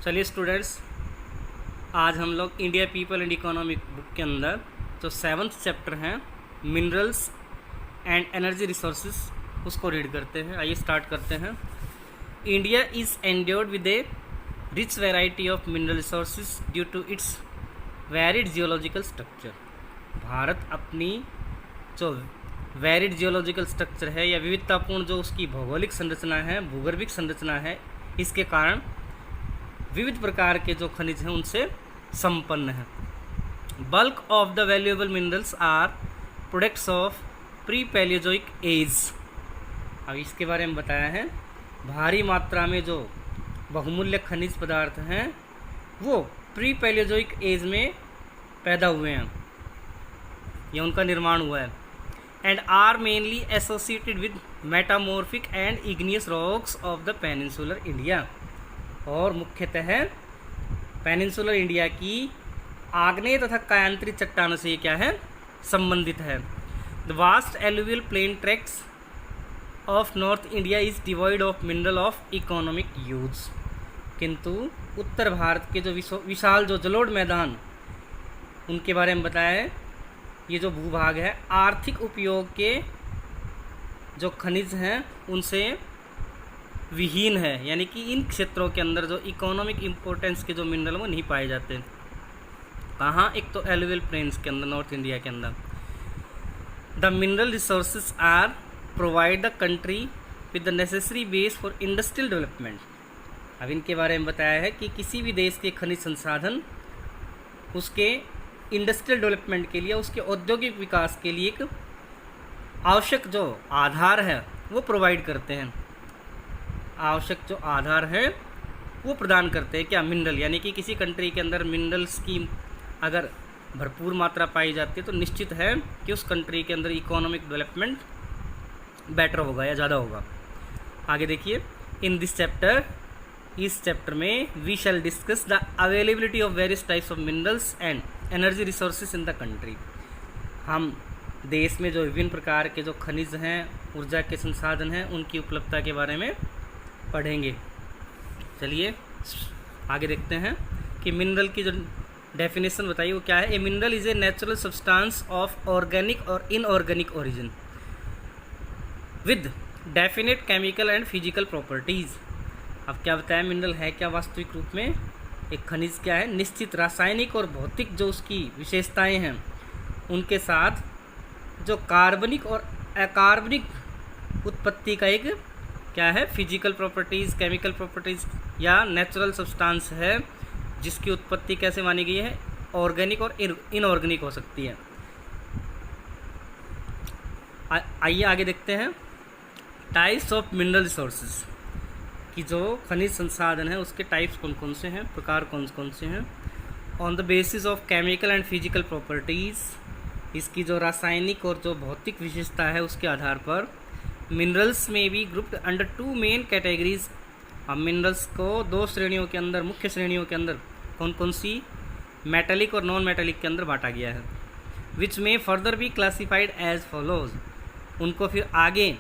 चलिए स्टूडेंट्स, आज हम लोग India people and economic book के अंदर जो 7th चैप्टर है मिनरल्स एंड एनर्जी रिसोर्सेज उसको रीड करते हैं। आइए स्टार्ट करते हैं। India is endowed with a rich variety of mineral resources due to its varied geological structure. Bharat अपनी जो वैरिड जियोलॉजिकल स्ट्रक्चर है या विविधतापूर्ण जो उसकी भौगोलिक संरचना है, भूगर्भिक संरचना है, इसके कारण विविध प्रकार के जो खनिज हैं उनसे संपन्न है। Bulk of the valuable minerals are products of pre Palaeozoic age. अब इसके बारे में बताया है, भारी मात्रा में जो बहुमूल्य खनिज पदार्थ हैं वो प्री पैलियोजोइक एज में पैदा हुए हैं या उनका निर्माण हुआ है। And are mainly associated with metamorphic and igneous rocks of the peninsular India. और मुख्यतः पेनिनसुलर इंडिया की आग्नेय तथा कायांतरित चट्टानों से ये क्या है, संबंधित है। The vast alluvial plain tracts of North India is devoid of mineral of economic use. किंतु उत्तर भारत के जो विशाल जो जलोढ़ मैदान उनके बारे में बताया है, ये जो भूभाग है आर्थिक उपयोग के जो खनिज हैं उनसे विहीन है, यानी कि इन क्षेत्रों के अंदर जो इकोनॉमिक इम्पोर्टेंस के जो मिनरल वो नहीं पाए जाते। कहाँ? एक तो एलुवियल प्लेन्स के अंदर, नॉर्थ इंडिया के अंदर। The mineral resources are provide the country with the necessary base for industrial development. अब इनके बारे में बताया है कि किसी भी देश के खनिज संसाधन उसके इंडस्ट्रियल डेवलपमेंट के लिए, उसके औद्योगिक विकास के लिए एक आवश्यक जो आधार है वो प्रोवाइड करते हैं। आवश्यक जो आधार है वो प्रदान करते हैं क्या? मिनरल। यानी कि किसी कंट्री के अंदर मिनरल्स की अगर भरपूर मात्रा पाई जाती है तो निश्चित है कि उस कंट्री के अंदर इकोनॉमिक डेवलपमेंट बेटर होगा या ज़्यादा होगा। आगे देखिए, इन दिस चैप्टर, इस चैप्टर में we shall discuss the availability of various types of minerals and energy resources in the country. हम देश में जो विभिन्न प्रकार के जो खनिज हैं, ऊर्जा के संसाधन हैं, उनकी उपलब्धता के बारे में पढ़ेंगे। चलिए आगे देखते हैं कि मिनरल की जो डेफिनेशन बताइए वो क्या है। A mineral is a natural substance of organic और inorganic origin with definite chemical and physical properties. अब क्या बताया, मिनरल है क्या वास्तविक रूप में? एक खनिज क्या है? निश्चित रासायनिक और भौतिक जो उसकी विशेषताएं हैं उनके साथ जो कार्बनिक और अकार्बनिक उत्पत्ति का एक क्या है, फिजिकल प्रॉपर्टीज़, केमिकल प्रॉपर्टीज़ या नेचुरल सब्सटेंस है जिसकी उत्पत्ति कैसे मानी गई है, ऑर्गेनिक और इनऑर्गेनिक हो सकती है। आइए आगे देखते हैं टाइप्स ऑफ मिनरल रिसोर्सेज कि जो खनिज संसाधन है उसके टाइप्स कौन कौन से हैं, प्रकार कौन कौन से हैं। On the basis of chemical and physical properties, इसकी जो रासायनिक और जो भौतिक विशेषता है उसके आधार पर मिनरल्स में भी ग्रुप्ड अंडर 2 मेन कैटेगरीज। अब मिनरल्स को 2 श्रेणियों के अंदर, मुख्य श्रेणियों के अंदर कौन कौन सी, मेटेलिक और नॉन मेटेलिक के अंदर बांटा गया है। विच में फर्दर भी क्लासिफाइड एज फॉलोज। उनको फिर आगे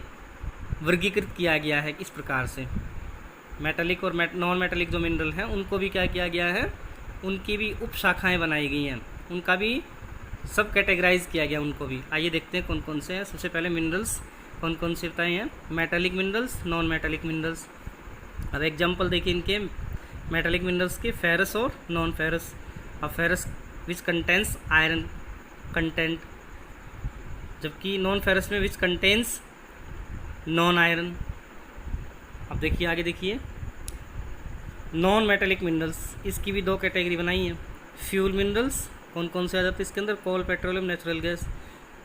वर्गीकृत किया गया है इस प्रकार से। मेटेलिक और नॉन मेटेलिक जो मिनरल हैं उनको भी क्या किया गया है, उनकी भी उप शाखाएँ बनाई गई हैं, उनका भी सब कैटेगराइज किया गया उनको भी। आइए देखते हैं कौन कौन से हैं। सबसे पहले मिनरल्स कौन कौन से बताए हैं, metallic minerals, non metallic minerals. अब एग्जांपल देखिए इनके मेटेलिक मिनरल्स के, फेरस और नॉन फेरस। अब ferrous which contains iron content, जबकि नॉन फेरस में विच कंटेंस नॉन आयरन। अब देखिए आगे देखिए नॉन मेटेलिक मिनरल्स, इसकी भी 2 कैटेगरी बनाई है। फ्यूल मिनरल्स कौन कौन से आ जाते हैं इसके अंदर, coal, petroleum, natural gas.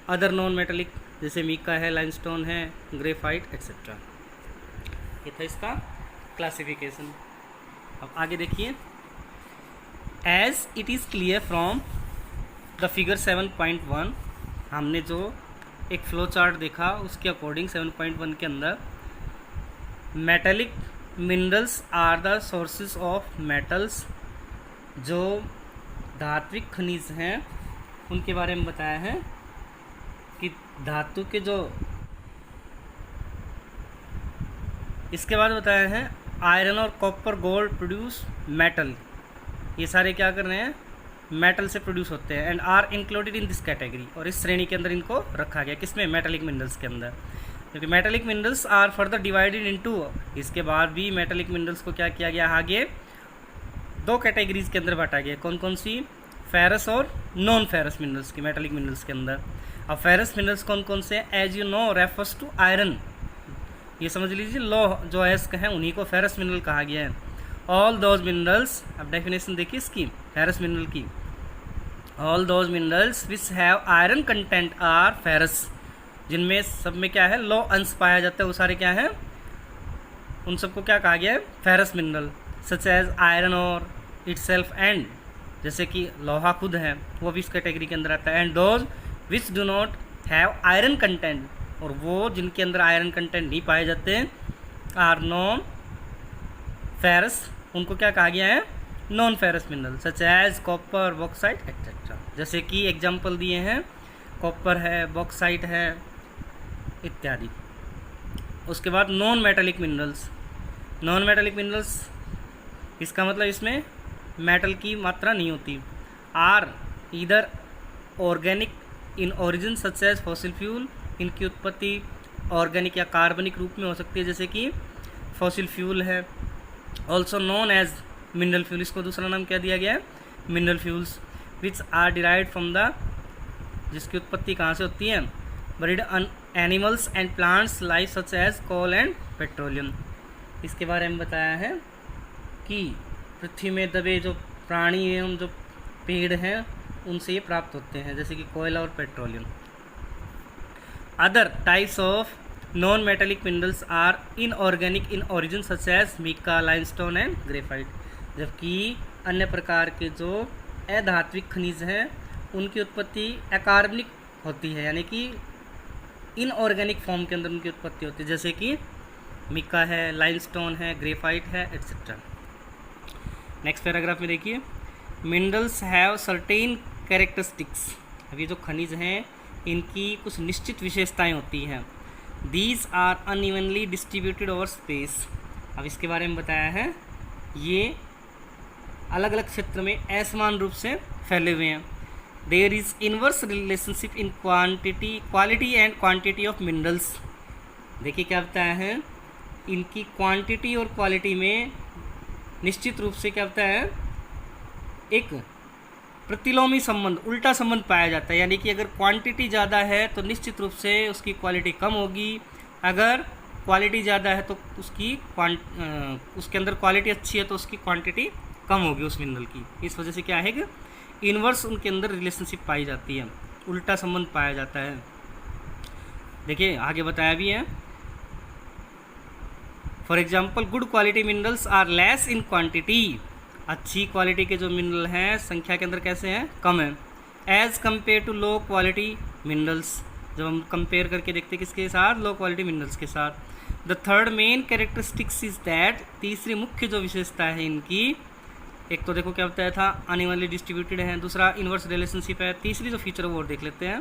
Other non metallic जैसे मीका है, लाइमस्टोन है, ग्रेफाइट एक्सेट्रा। ये था इसका क्लासिफिकेशन। अब आगे देखिए, as it is clear from the figure 7.1, हमने जो एक फ्लो चार्ट देखा उसके अकॉर्डिंग 7.1 के अंदर metallic minerals are the sources of metals. जो धात्विक खनिज हैं उनके बारे में बताया है कि धातु के जो, इसके बाद बताया है आयरन और कॉपर गोल्ड प्रोड्यूस मेटल, ये सारे क्या कर रहे हैं, मेटल से प्रोड्यूस होते हैं। And are included in this category, और इस श्रेणी के अंदर इनको रखा गया, किसमें, मेटेलिक मिनरल्स के अंदर। क्योंकि metallic minerals are further divided into, इसके बाद भी मेटेलिक मिनरल्स को क्या किया गया, आगे दो कैटेगरीज के अंदर बांटा गया। कौन कौन सी, फेरस और नॉन फेरस मिनरल्स की, मेटेलिक मिनरल्स के अंदर। अब फेरस मिनरल्स कौन कौन से हैं, as you know refers to iron, ये समझ लीजिए, लौह जो अयस्क हैं उन्हीं को फेरस मिनरल कहा गया है। ऑल दोज मिनरल्स, अब डेफिनेशन देखिए इसकी फेरस मिनरल की, all those minerals which have iron content are ferrous, जिनमें सब में क्या है, लौह अंश पाया जाता है, वो सारे क्या हैं, उन सबको क्या कहा गया है, ferrous mineral. Such as iron और इटसेल्फ एंड, जैसे कि लोहा खुद है वो भी इस कैटेगरी के अंदर आता है। And those which do not have iron content, और वो जिनके अंदर आयरन कंटेंट नहीं पाए जाते हैं, आर नॉन फेरस, उनको क्या कहा गया है, non ferrous mineral. Such as copper, bauxite etcetera, जैसे कि एग्जाम्पल दिए हैं, कॉपर है, बॉक्साइट है इत्यादि। उसके बाद non metallic minerals, non metallic minerals इसका मतलब इसमें मेटल की मात्रा नहीं होती। Are either organic in origin such as fossil fuel, इनकी उत्पत्ति ऑर्गेनिक या कार्बनिक रूप में हो सकती है, जैसे कि फॉसिल फ्यूल है। Also known as mineral fuel, इसको दूसरा नाम क्या दिया गया है, mineral fuels, which are derived from the, जिसकी उत्पत्ति कहाँ से होती है, buried animals and plants life such as coal and petroleum. इसके बारे में बताया है कि पृथ्वी में दबे जो प्राणी एवं जो पेड़ हैं उनसे ये प्राप्त होते हैं, जैसे कि कोयला और petroleum. Other types of non metallic minerals are inorganic in origin such as mica, limestone and graphite, जबकि अन्य प्रकार के जो अधात्विक खनिज हैं उनकी उत्पत्ति अकार्बनिक होती है, यानी कि इनऑर्गेनिक फॉर्म के अंदर उनकी उत्पत्ति होती है, जैसे कि मिका है, लाइमस्टोन है, ग्रेफाइट है एट्सेट्रा। नेक्स्ट पैराग्राफ में देखिए, मिनरल्स हैव सर्टेन कैरेक्टरिस्टिक्स, अब ये जो खनिज हैं इनकी कुछ निश्चित विशेषताएं होती हैं। These are unevenly distributed over space, अब इसके बारे में बताया है, ये अलग अलग क्षेत्र में असमान रूप से फैले हुए हैं। There is inverse relationship in quality and quantity of minerals, देखिए क्या बताया है, इनकी क्वांटिटी और क्वालिटी में निश्चित रूप से क्या होता है, एक प्रतिलोमी संबंध, उल्टा संबंध पाया जाता है। यानी कि अगर क्वांटिटी ज़्यादा है तो निश्चित रूप से उसकी क्वालिटी कम होगी, अगर क्वालिटी ज़्यादा है तो उसके अंदर क्वालिटी अच्छी है तो उसकी क्वांटिटी कम होगी उस मिनरल की। इस वजह से क्या है कि इनवर्स उनके अंदर रिलेशनशिप पाई जाती है, उल्टा संबंध पाया जाता है। देखिए आगे बताया भी है, for example good quality minerals are less in quantity, अच्छी क्वालिटी के जो मिनरल हैं संख्या के अंदर कैसे हैं, कम है, as compare to low quality minerals, जब हम कंपेयर करके देखते किसके साथ, लो क्वालिटी मिनरल्स के साथ। The third main characteristics is that, तीसरी मुख्य जो विशेषता है इनकी, एक तो देखो क्या बताया था, अनइवनली डिस्ट्रीब्यूटेड है, दूसरा इनवर्स रिलेशनशिप है, तीसरी जो फीचर वो और देख लेते हैं,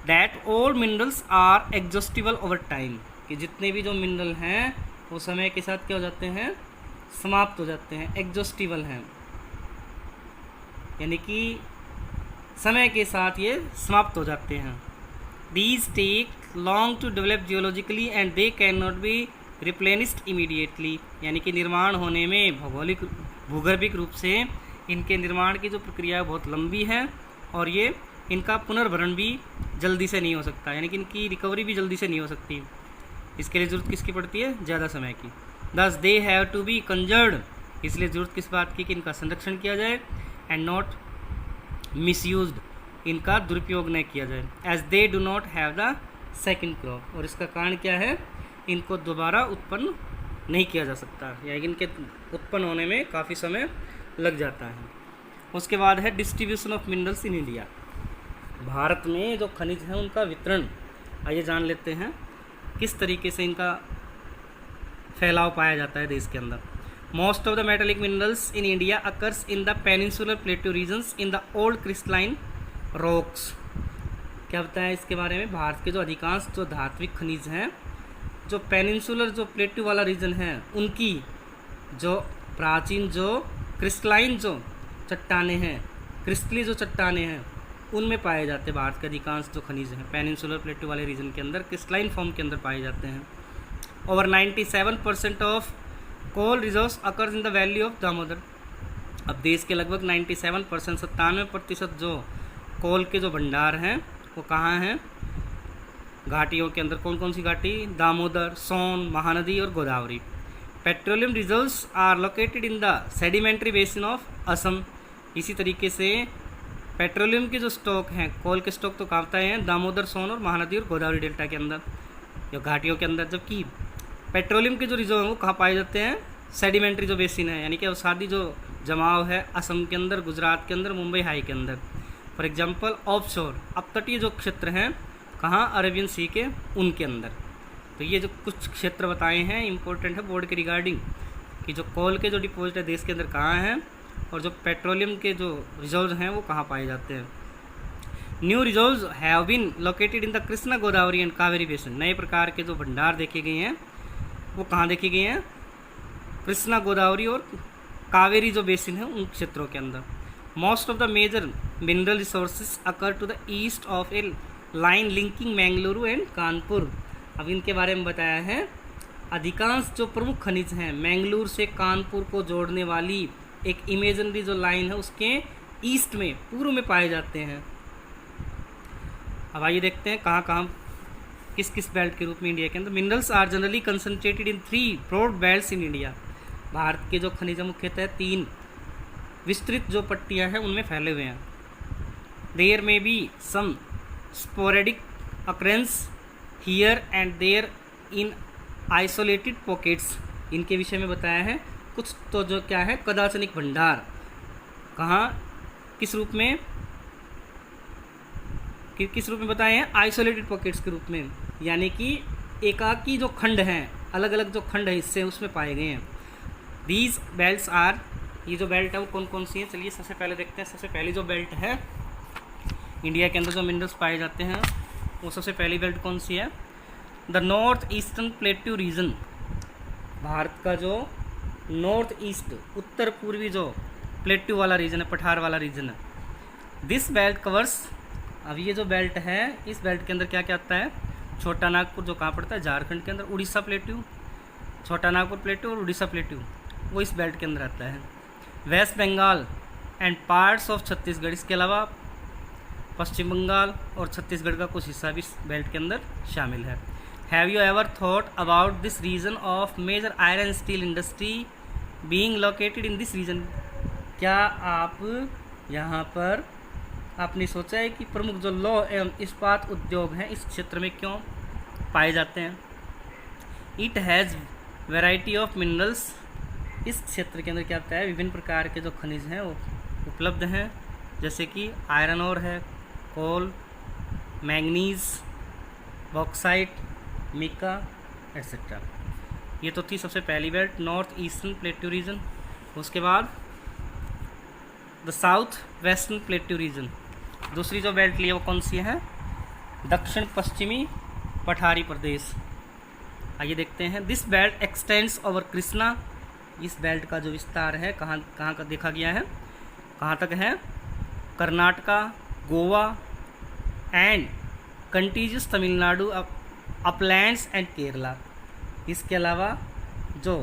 that all minerals are exhaustible over time, कि जितने भी जो मिनरल हैं वो समय के साथ क्या हो जाते हैं, समाप्त हो जाते हैं, एग्जॉस्टिबल हैं, यानी कि समय के साथ ये समाप्त हो जाते हैं। These take long to develop geologically and they can not be replenished immediately, यानी कि निर्माण होने में भूगर्भिक रूप से इनके निर्माण की जो प्रक्रिया है बहुत लंबी है, और ये इनका पुनर्भरण भी जल्दी से नहीं हो सकता, यानी कि इनकी रिकवरी भी जल्दी से नहीं हो सकती। इसके लिए ज़रूरत किसकी पड़ती है, ज़्यादा समय की। Thus they have to be conserved, इसलिए ज़रूरत किस बात की कि इनका संरक्षण किया जाए, एंड नॉट मिसयूज्ड, इनका दुरुपयोग न किया जाए, as they do not have the second crop, और इसका कारण क्या है, इनको दोबारा उत्पन्न नहीं किया जा सकता, या इनके उत्पन्न होने में काफ़ी समय लग जाता है। उसके बाद है distribution of minerals in India, Bharat में जो खनिज हैं उनका वितरण, आइए जान लेते हैं किस तरीके से इनका फैलाव पाया जाता है देश के अंदर। Most of the metallic minerals in India occurs in the peninsular plateau regions in the old crystalline rocks, क्या बताया इसके बारे में, भारत के जो अधिकांश जो धात्विक खनिज हैं जो पेनिनसुलर जो प्लेट्यू वाला रीजन है उनकी जो प्राचीन जो क्रिस्टलाइन जो चट्टानें हैं, क्रिस्टली जो चट्टानें हैं, उनमें पाए जाते हैं भारत के अधिकांश जो खनिज हैं। पेनिनसुलर प्लेटू वाले रीजन के अंदर क्रिस्टलाइन फॉर्म के अंदर पाए जाते हैं। Over 97% of coal reserves occurs in the valley of Damodar. अब देश के लगभग 97% 97% जो कोल के जो भंडार हैं वो कहाँ हैं? घाटियों के अंदर। कौन कौन सी घाटी? दामोदर, सोन, महानदी और Godavari. Petroleum reserves are located in the sedimentary basin of Assam. इसी तरीके से पेट्रोलियम के जो स्टॉक हैं, कोल के स्टॉक तो कहाँ पाए हैं? दामोदर, सोन और महानदी और गोदावरी डेल्टा के अंदर, जो घाटियों के अंदर। जबकि पेट्रोलियम के जो रिजर्व हैं वो कहाँ पाए जाते हैं? सेडिमेंट्री जो बेसिन है, यानी कि अवसादी जो जमाव है असम के अंदर, गुजरात के अंदर, मुंबई हाई के अंदर। फॉर एग्जांपल ऑफशोर, अपतटीय जो क्षेत्र हैं, कहाँ? अरेबियन सी के उनके अंदर। तो ये जो कुछ क्षेत्र बताए हैं इंपॉर्टेंट है बोर्ड के रिगार्डिंग, कि जो कोल के जो डिपॉजिट है देश के अंदर कहाँ हैं, और जो पेट्रोलियम के जो रिजर्व हैं वो कहाँ पाए जाते हैं। New reserves have been located in the Krishna, Godavari and Kaveri basin. नए प्रकार के जो भंडार देखे गए हैं वो कहाँ देखे गए हैं? कृष्णा, गोदावरी और कावेरी जो बेसिन है उन क्षेत्रों के अंदर। Most of the major mineral resources occur to the east of a line linking Mangaluru and Kanpur. अब इनके बारे में बताया है, अधिकांश जो प्रमुख खनिज हैं मैंगलुरु से कानपुर को जोड़ने वाली एक इमेजिनरी जो लाइन है उसके ईस्ट में, पूर्व में पाए जाते हैं। अब आइए देखते हैं कहाँ कहाँ किस किस बेल्ट के रूप में इंडिया के अंदर। Minerals are generally concentrated in 3 broad belts in India. Bharat के जो खनिज मुख्यतः 3 विस्तृत जो पट्टियाँ हैं उनमें फैले हुए हैं। There may be some sporadic occurrence here and there in isolated pockets. इनके विषय में बताया है कुछ तो जो क्या है? कदाचनिक भंडार। कहाँ, किस रूप में, किस रूप में बताए हैं? आइसोलेटेड पॉकेट्स के रूप में, यानी कि एकाकी जो खंड हैं, अलग अलग जो खंड है हिस्से उसमें पाए गए हैं। दीज बेल्ट्स आर, ये जो बेल्ट है वो कौन कौन सी है? चलिए सबसे पहले देखते हैं। सबसे पहली जो बेल्ट है इंडिया के अंदर जो मिनरल्स पाए जाते हैं वो सबसे पहली बेल्ट कौन सी है? The north eastern plateau region. Bharat का जो नॉर्थ ईस्ट, उत्तर पूर्वी जो प्लेट्यू वाला रीजन है, पठार वाला रीजन है। दिस बेल्ट कवर्स, अब ये जो बेल्ट है इस बेल्ट के अंदर क्या क्या आता है? छोटा नागपुर जो कहाँ पड़ता है? झारखंड के अंदर। उड़ीसा प्लेट्यू, छोटा नागपुर प्लेट्यू और उड़ीसा प्लेट्यू वो इस बेल्ट के अंदर आता है। West Bengal and parts of Chhattisgarh, इसके अलावा पश्चिम बंगाल और छत्तीसगढ़ का कुछ हिस्सा भी इस बेल्ट के अंदर शामिल है। Have you ever thought about this region of major iron steel industry being located in this region? क्या आप यहाँ पर आपने सोचा है कि प्रमुख जो लौह एवं इस्पात उद्योग हैं इस क्षेत्र में क्यों पाए जाते हैं? It has variety of minerals. इस क्षेत्र के अंदर क्या होता है? विभिन्न प्रकार के जो खनिज हैं वो उपलब्ध हैं, जैसे कि आयरन ओर है, कोल, मैंगनीज, बॉक्साइट, मिका एट्सेट्रा। ये तो थी सबसे पहली belt, north eastern plateau region. उसके बाद the south western plateau region. दूसरी जो बेल्ट ली है वो कौन सी है? दक्षिण पश्चिमी पठारी प्रदेश। आइए देखते हैं। This belt x tends over Krishna. इस बेल्ट का जो विस्तार है कहाँ कहाँ का देखा गया है, कहाँ तक है? Karnataka, Goa and contiguous Tamil Nadu, Uplands and Kerala. इसके अलावा जो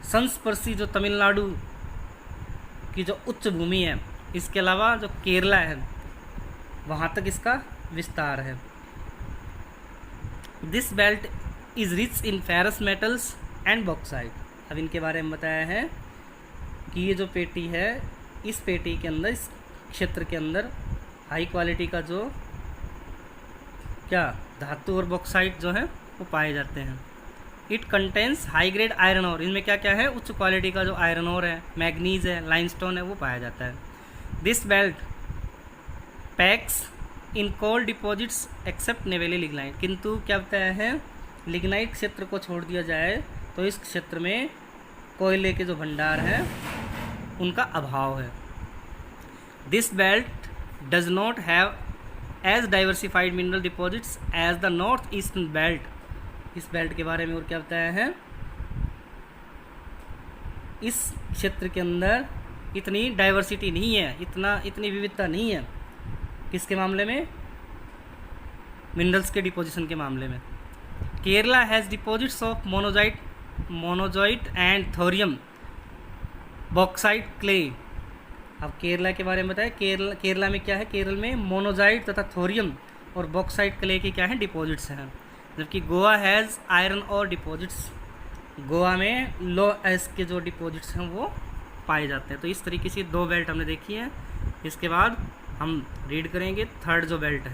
संस्पर्शी जो तमिलनाडु की जो उच्च भूमि है, इसके अलावा जो केरला है वहाँ तक इसका विस्तार है। This belt is rich in ferrous metals and bauxite. अब इनके बारे में बताया है कि ये जो पेटी है, इस पेटी के अंदर, इस क्षेत्र के अंदर हाई क्वालिटी का जो क्या धातु और बॉक्साइट जो है वो पाए जाते हैं। It contains high grade iron ore. इनमें क्या क्या है? उच्च क्वालिटी का जो आयरन ओर है, मैग्नीज है, लाइमस्टोन है, वो पाया जाता है। This belt packs in coal deposits except Neyveli lignite. किंतु क्या बताया है? लिग्नाइट क्षेत्र को छोड़ दिया जाए तो इस क्षेत्र में कोयले के जो भंडार हैं उनका अभाव है। This belt does not have as diversified mineral deposits as the north eastern belt. इस बेल्ट के बारे में और क्या बताया है? इस क्षेत्र के अंदर इतनी डाइवर्सिटी नहीं है, इतनी विविधता नहीं है। किसके मामले में? मिनरल्स के डिपोजिशन के मामले में। Kerala has deposits of monazite and thorium bauxite clay. अब केरला के बारे में बताया, केरला में क्या है? केरल में मोनोजाइट तथा थोरियम और बॉक्साइट क्ले के क्या है? डिपॉजिट्स हैं। जबकि गोवा हैज़ आयरन और डिपॉजिट्स, गोवा में लो एस के जो डिपॉजिट्स हैं वो पाए जाते हैं। तो इस तरीके से 2 बेल्ट हमने देखी हैं। इसके बाद हम रीड करेंगे थर्ड जो बेल्ट है।